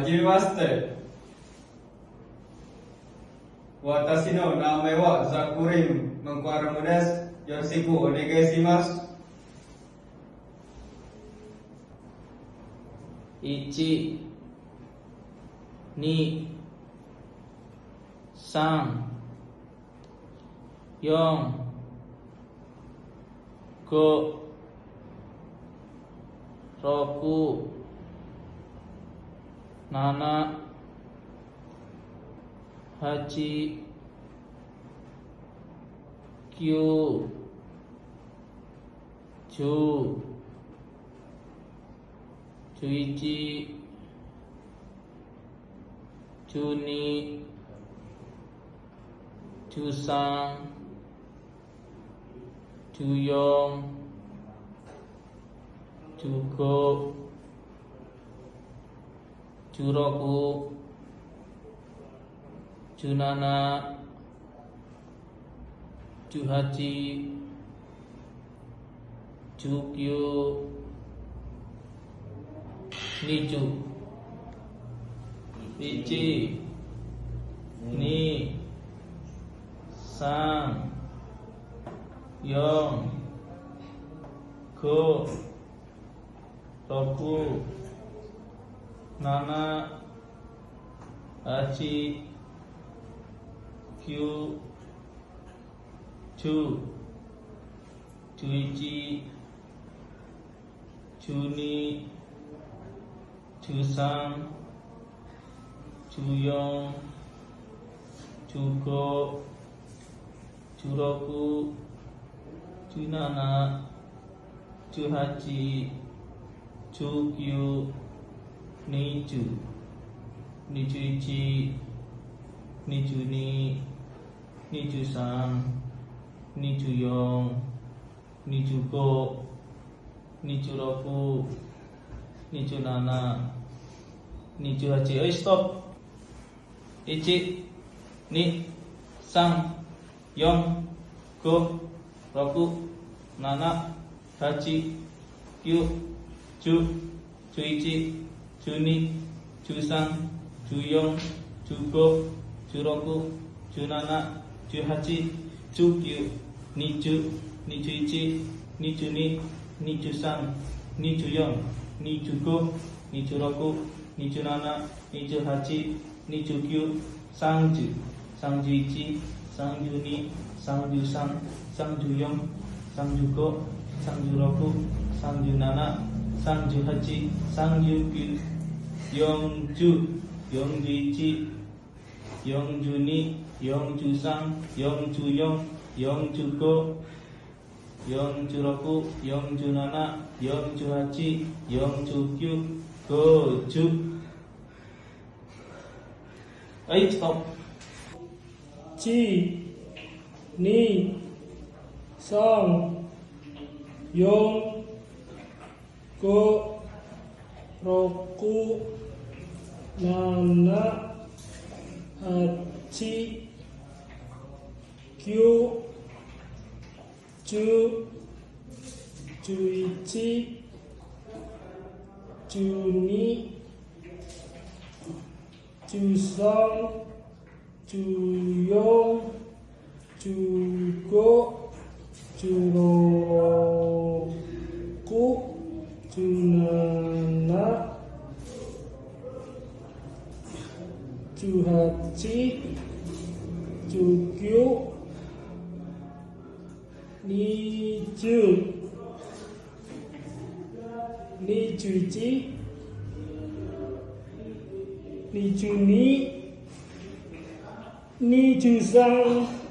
じめまして。私の名前はザクリン・マンクアラムです。よろしくお願いします。1、2、3、4、5、6、7、8、9、10、11、12、13、14、15、16、17、18、19、20、1、2、3、4、5、6、7、8、9、10、11、12、13、14、15、16、17、18、19、20、21、22、23、24、25、26、27、28. Oi, stop. 1, 2, 3, 4, 5, 6, 7, 8, 9, 10, 11, 12, 13, 14, 15, 16, 17, 18, 19, 20, 21, 22, 23, 24, 25, 26, 27, 28, 29, 30, 31, 32, 33, 34, 35, 36, 37, 38, 39, 40, 41, 42, 43, 44, 45, 46, 47, 48, 49, 50. Ấy, stop. 1、2、3、4、5、6、7、8、9、10、11、12、13、14、15、16、17、18、19、20、21、22、23、